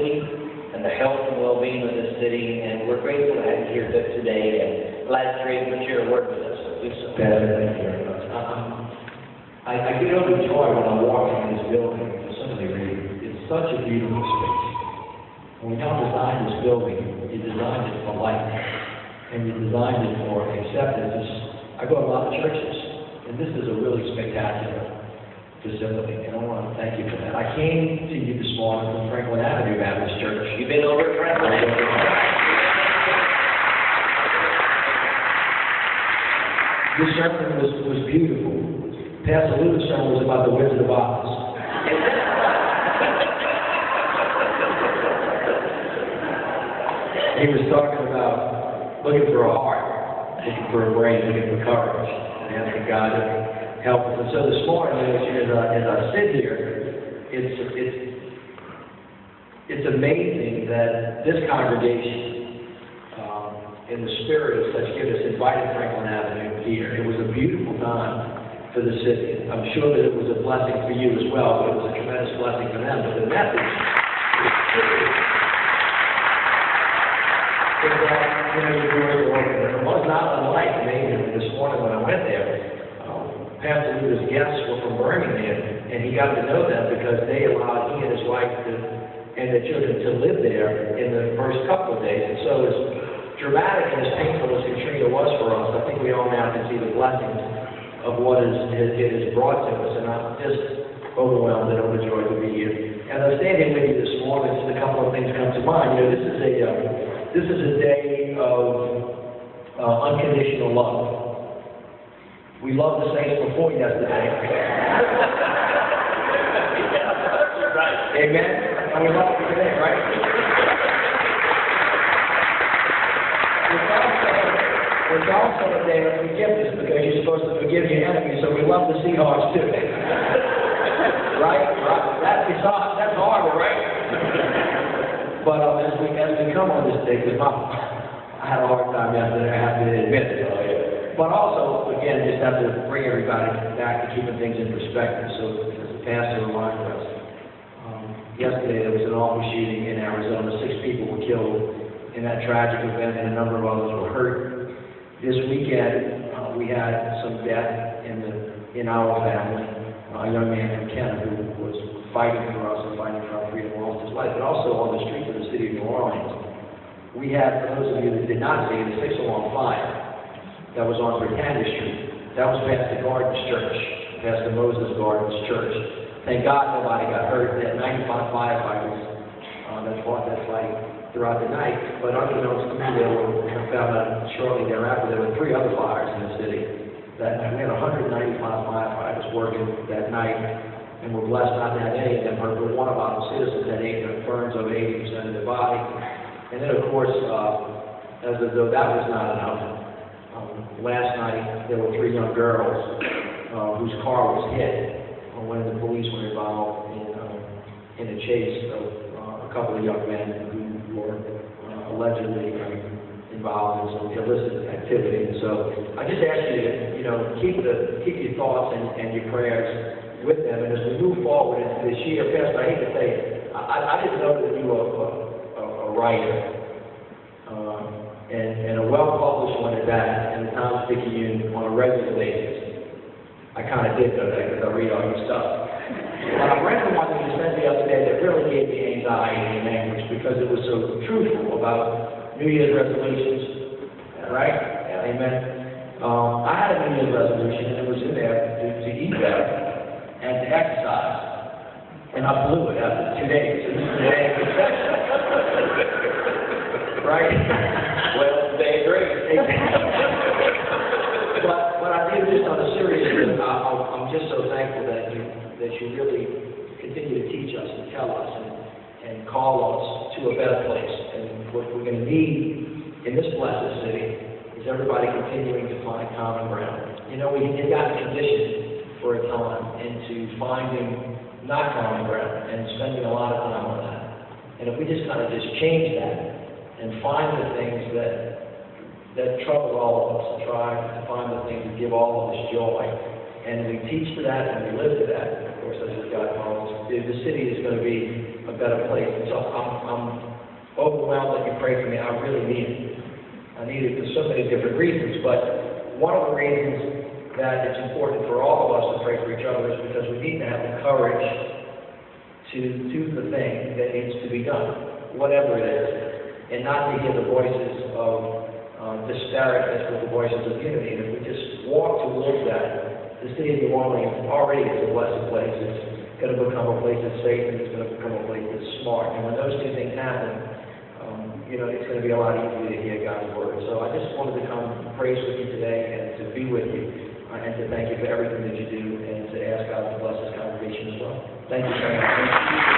city and the health and well-being of the city, and we're grateful to have you here today. And Landrieu, would share a word with us. Please. Pastor, thank you very much. I get overjoyed when I walk into this building for simply reason. It's such a beautiful space. When we helped design this building, you designed it for life, and you designed it for acceptance. I go to a lot of churches, and this is a really spectacular facility, and I want to thank you for that. I came to you this morning from Franklin Avenue Baptist Church. You've been over at Franklin Avenue. This sermon was beautiful. Pastor Luther's sermon was about the Wizard of Oz. He was talking about looking for a heart, looking for a brain, looking for courage, and asking God to help us. And so this morning, as I sit here, it's amazing that this congregation, in the spirit of such goodness, invited Franklin Avenue here. It was a beautiful time for the city. I'm sure that it was a blessing for you as well, but it was a tremendous blessing for them. But the message is that, your doors are open. It was not unlike amazing this morning when I went there. Pastor Luther's guests were from Birmingham, and he got to know them because they allowed he and his wife and their children to live there in the first couple of days. And so as dramatic and as painful as Katrina was for us, I think we all now can see the blessings of what it has brought to us, and I'm just overwhelmed and overjoyed to be here. And I'm standing with you this morning, just a couple of things come to mind. This is a day of unconditional love. We loved the saints before yesterday. Right. Amen. And we love them today, right? It's also a day of forgiveness because you're supposed to forgive your enemies, so we love the Seahawks too. Right? That's horrible, right? But as we come on this day, because I had a hard time yesterday, I have to admit it. But also, again, just have to bring everybody back to keeping things in perspective. So, as the pastor reminded us, yesterday there was an awful shooting in Arizona. 6 people were killed in that tragic event, and a number of others were hurt. This weekend, we had some death in our family. A young man from Canada who was fighting for us and fighting for our freedom, lost his life. But also on the streets of the city of New Orleans, we had, for those of you that did not see, the 6-alarm fire that was on Britannia Street. That was Pastor Gordon's church, Pastor Moses Gordon's church. Thank God nobody got hurt. They had 95 firefighters that fought that fight throughout the night, but unbeknownst to me, I found out shortly thereafter there were 3 other fires in the city that night. We had 195 firefighters working that night, and we're blessed not to have any of them hurt, but one of our citizens had burns over 80% of their body. And then, of course, as though that was not enough, last night there were 3 young girls whose car was hit when the police were involved in a chase of a couple of young men who were allegedly involved in some illicit activity. And so I just ask you to, keep your thoughts and your prayers with them. And as we move forward into this year, Pastor, I hate to say it, I didn't know that you were a writer, and a well-published one at that, in the Times-Picayune on a regular basis. I kind of did know that because I read all your stuff. But I read the one that you sent the other day that really gave me anxiety in language because it was so truthful about New Year's resolutions. Right? Yeah. Amen. I had a New Year's resolution, and it was in there to eat better and to exercise. And I blew it after 2 days. And this is the day of confession. Right? Well, they agree. But I did this on a serious note. I'm just so thankful that you really continue to teach us and tell us and call us to a better place. And what we're going to need in this blessed city is everybody continuing to find common ground. We got conditioned for a time into finding not common ground and spending a lot of time on that. And if we just kind of change that and find the things that trouble all of us and try to find the things that give all of us joy, and we teach to that and we live to that. And of course, as we've got the city is going to be a better place. And so I'm overwhelmed that you pray for me. I really need it. I need it for so many different reasons, but one of the reasons that it's important for all of us to pray for each other is because we need to have the courage to do the thing that needs to be done, whatever it is, and not to hear the voices of disparateness with the voices of unity. And if we just walk towards that, the city of New Orleans already is a blessed place. It's going to become a place that's safe, and it's going to become a place that's smart. And when those two things happen, it's going to be a lot easier to hear God's word. So I just wanted to come and praise with you today and to be with you and to thank you for everything that you do and to ask God to bless this congregation as well. Thank you very much.